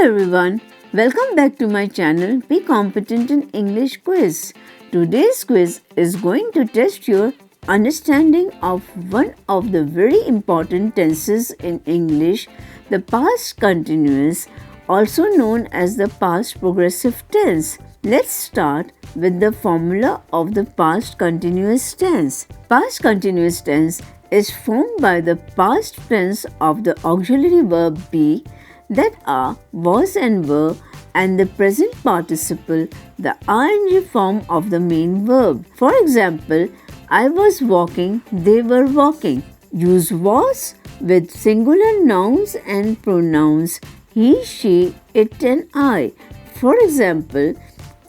everyone, welcome back to my channel Be Competent in English Quiz. Today's quiz is going to test your understanding of one of the very important tenses in English, the past continuous, also known as the past progressive tense. Let's start with the formula of the past continuous tense. Past continuous tense is formed by the past tense of the auxiliary verb be, that are, was and were, and the present participle, the ing form of the main verb. For example, I was walking, they were walking. Use was with singular nouns and pronouns he, she, it, and I. For example,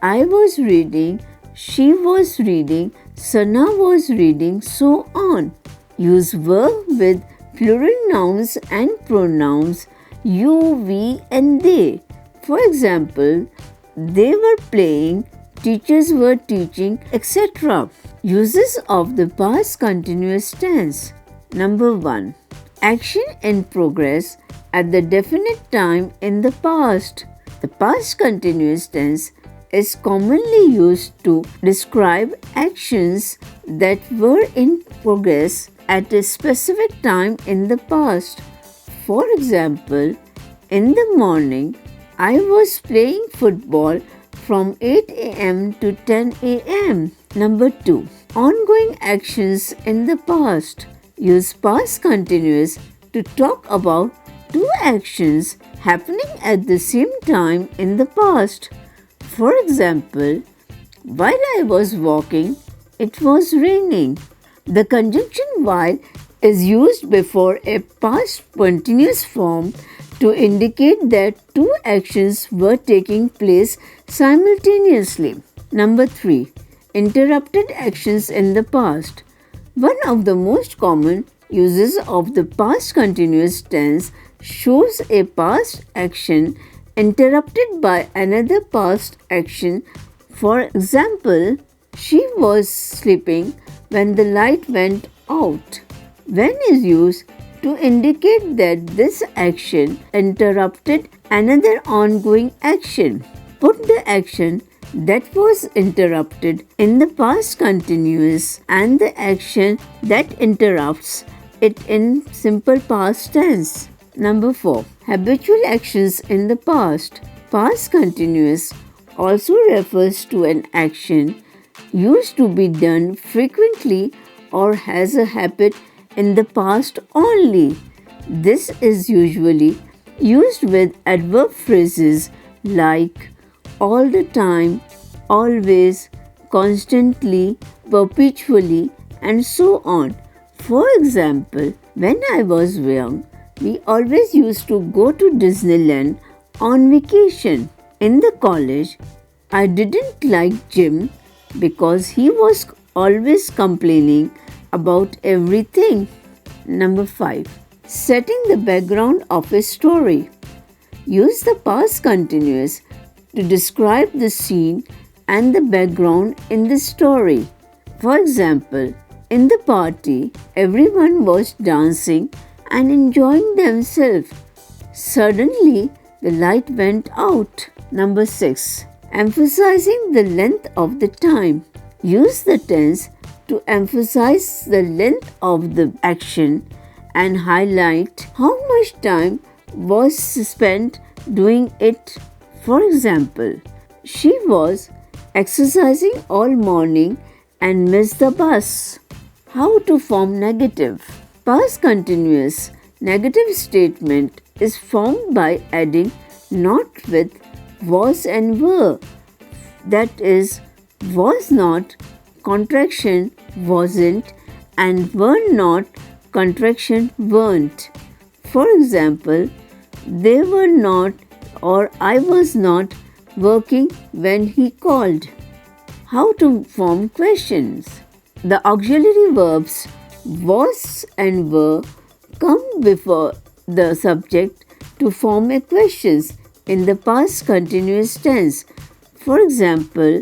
I was reading, she was reading, Sana was reading, so on. Use were with plural nouns and pronouns you, we, and they. For example, they were playing, teachers were teaching, etc. Uses of the past continuous tense. Number 1. Action in progress at the definite time in the past. The past continuous tense is commonly used to describe actions that were in progress at a specific time in the past. For example, in the morning, I was playing football from 8 a.m. to 10 a.m. Number 2. Ongoing actions in the past. Use past continuous to talk about two actions happening at the same time in the past. For example, while I was walking, it was raining. The conjunction while is used before a past continuous form to indicate that two actions were taking place simultaneously. Number 3. Interrupted actions in the past. One of the most common uses of the past continuous tense shows a past action interrupted by another past action. For example, she was sleeping when the light went out. When is used to indicate that this action interrupted another ongoing action. Put the action that was interrupted in the past continuous and the action that interrupts it in simple past tense. Number 4. Habitual actions in the past. Past continuous also refers to an action used to be done frequently or has a habit in the past only. This is usually used with adverb phrases like all the time, always, constantly, perpetually, and so on. For example, when I was young, we always used to go to Disneyland on vacation. In the college, I didn't like Jim because he was always complaining about everything. Number 5. Setting the background of a story. Use the past continuous to describe the scene and the background in the story. For example, in the party, everyone was dancing and enjoying themselves. Suddenly, the light went out. Number 6. Emphasizing the length of the time. Use the tense to emphasize the length of the action and highlight how much time was spent doing it. For example, she was exercising all morning and missed the bus. How to form negative? Past continuous negative statement is formed by adding not with was and were. That is, was not, contraction wasn't, and were not, contraction weren't. For example, they were not or I was not working when he called. How to form questions? The auxiliary verbs was and were come before the subject to form a question in the past continuous tense. For example,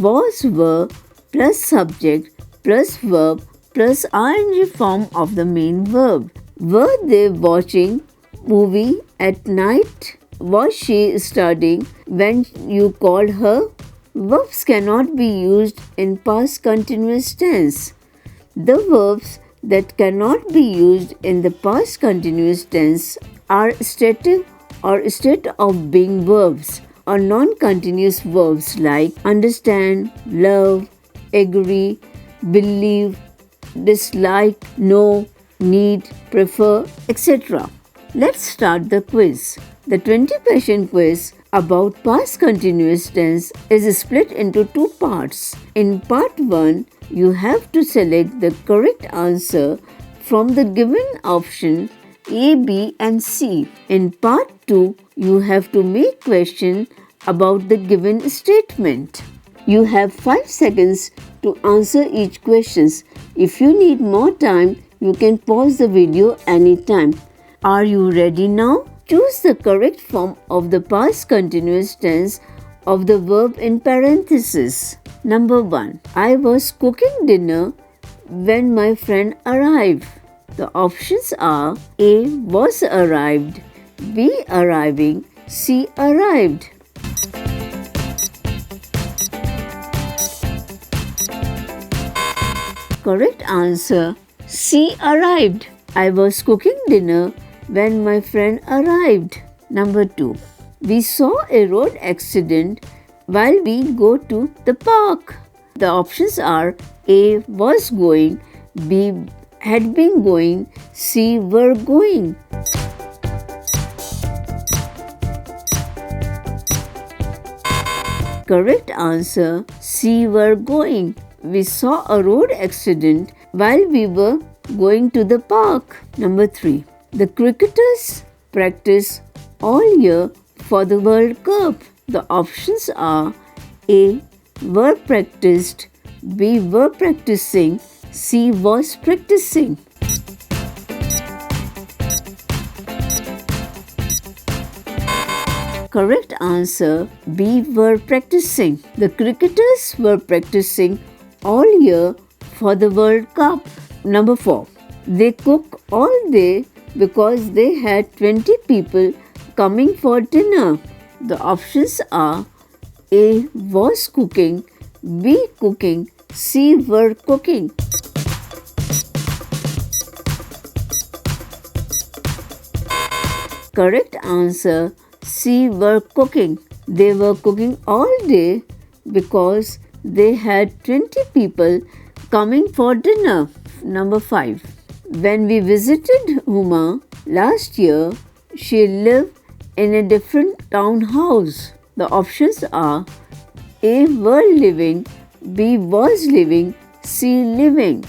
was were plus subject plus verb plus ing form of the main verb. Were they watching movie at night? was she studying when you called her? Verbs cannot be used in past continuous tense. The verbs that cannot be used in the past continuous tense are stative or state of being verbs or non-continuous verbs like understand, love, agree, believe, dislike, know, need, prefer, etc. Let's start the quiz. The 20-question quiz about past continuous tense is split into two parts. In part 1, you have to select the correct answer from the given option A, B and C. In part 2, you have to make question about the given statement. You have 5 seconds to answer each question. If you need more time, you can pause the video anytime. Are you ready now? Choose the correct form of the past continuous tense of the verb in parentheses. Number 1. I was cooking dinner when my friend arrived. The options are A. Was arrived, B. Arriving, C. Arrived. Correct answer C. Arrived. I was cooking dinner when my friend arrived. Number 2. We saw a road accident while we go to the park. The options are A. Was going, B. Had been going, C. Were going. Correct answer C. Were going. We saw a road accident while we were going to the park. Number 3. The cricketers practice all year for the World Cup. The options are A. Were practiced, B. Were practicing, C. Was practicing. Correct answer B. Were practicing. The cricketers were practicing all year for the World Cup. Number 4. They cook all day because they had 20 people coming for dinner. The options are A. Was cooking, B. Cooking, C. Were cooking. Correct answer C. Were cooking. They were cooking all day because they had 20 people coming for dinner. Number 5. When we visited Huma last year, she lived in a different townhouse. The options are A. Were living, B. Was living, C. Living.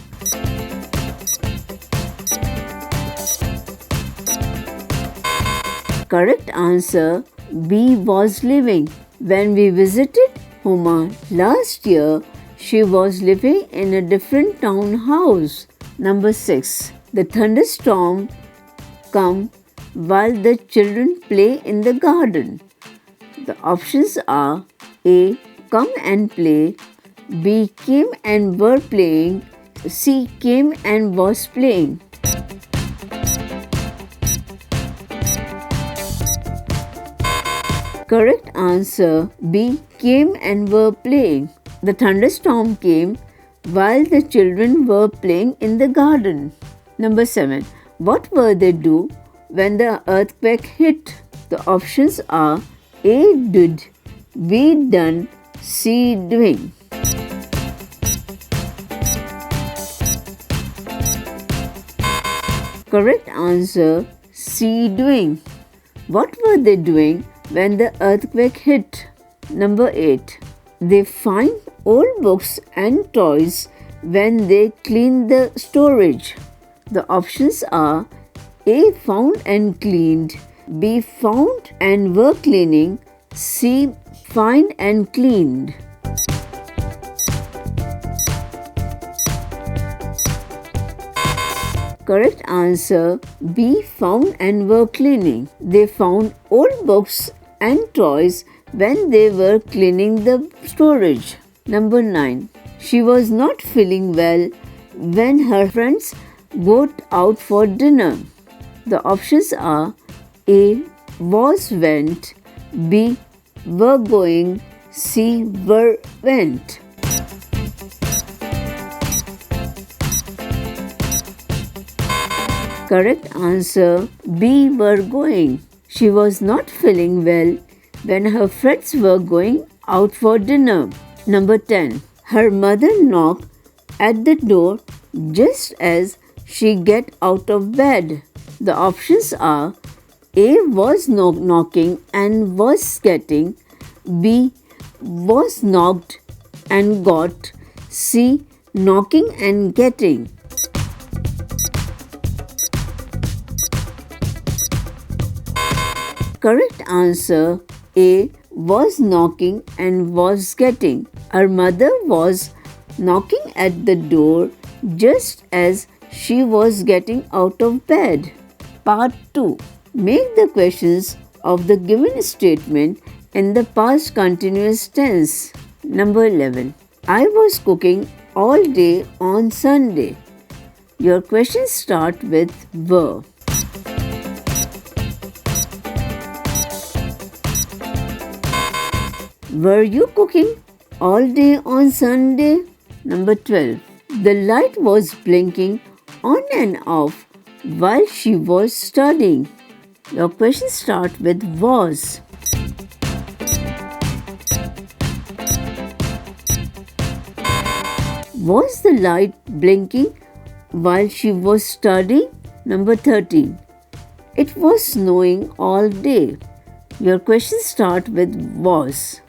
Correct answer B. Was living. When we visited Huma last year, she was living in a different townhouse. Number 6. The thunderstorm come while the children play in the garden. The options are A. Come and play, B. Came and were playing, C. Came and was playing. Correct answer B. Came and were playing. The thunderstorm came while the children were playing in the garden. Number 7. What were they do when the earthquake hit? The options are A. Did, B. Done, C. Doing. Correct answer C. Doing. What were they doing when the earthquake hit? Number 8. They find old books and toys when they clean the storage. The options are A. Found and cleaned, B. Found and were cleaning, C. Find and cleaned. Correct answer B. Found and were cleaning. They found old books and toys when they were cleaning the storage. Number 9. She was not feeling well when her friends got out for dinner. The options are A. was went. B. Were going. C. Were went. Correct answer B. Were going. She was not feeling well when her friends were going out for dinner. Number 10. Her mother knocked at the door just as she get out of bed. The options are A. Was knocking and was getting. B. Was knocked and got. C. Knocking and getting. Correct answer A. Was knocking and was getting. Her mother was knocking at the door just as she was getting out of bed. Part 2. Make the questions of the given statement in the past continuous tense. Number 11. I was cooking all day on Sunday. Your questions start with were. Were you cooking all day on Sunday? Number 12. The light was blinking on and off while she was studying. Your questions start with was. Was the light blinking while she was studying? Number 13. It was snowing all day. Your questions start with was.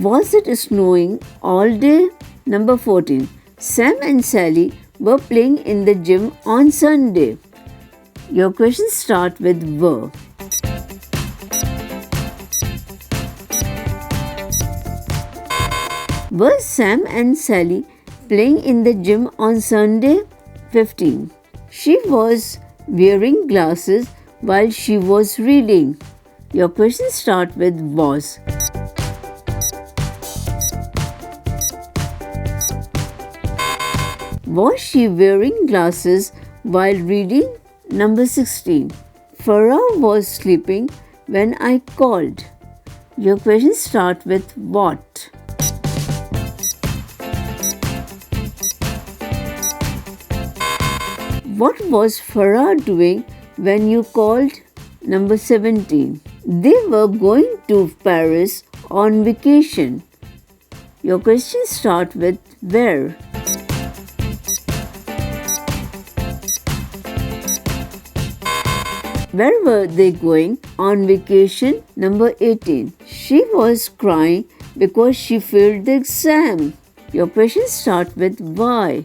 Was it snowing all day? Number 14. Sam and Sally were playing in the gym on Sunday. Your questions start with were. Were Sam and Sally playing in the gym on Sunday? 15. She was wearing glasses while she was reading. Your questions start with was. Was she wearing glasses while reading? Number 16. Farah was sleeping when I called. Your questions start with what? What was Farah doing when you called? Number 17. They were going to Paris on vacation. Your questions start with where. Where were they going on vacation? Number 18. She was crying because she failed the exam. Your questions start with why.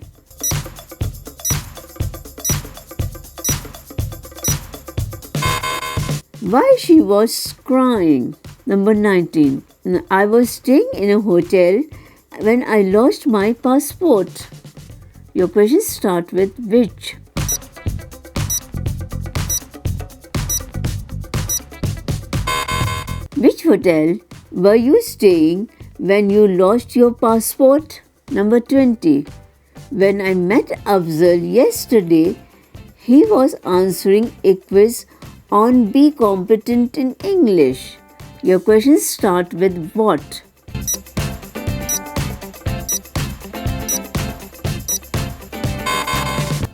Why she was crying? Number 19. I was staying in a hotel when I lost my passport. Your questions start with which. Which hotel were you staying when you lost your passport? Number 20. When I met Afzal yesterday, he was answering a quiz on Be Competent in English. Your questions start with what?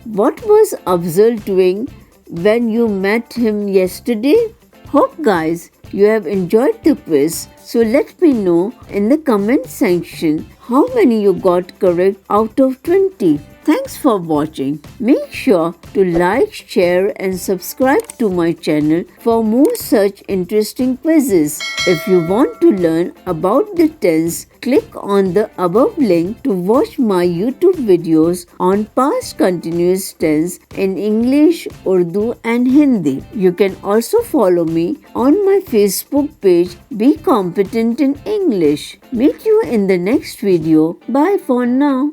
What was Afzal doing when you met him yesterday? Hope guys you have enjoyed the quiz. So let me know in the comment section how many you got correct out of 20. Thanks for watching. Make sure to like, share and subscribe to my channel for more such interesting quizzes. If you want to learn about the tense, click on the above link to watch my YouTube videos on past continuous tense in English, Urdu and Hindi. You can also follow me on my Facebook page Be Competent in English. Meet you in the next video. Bye for now.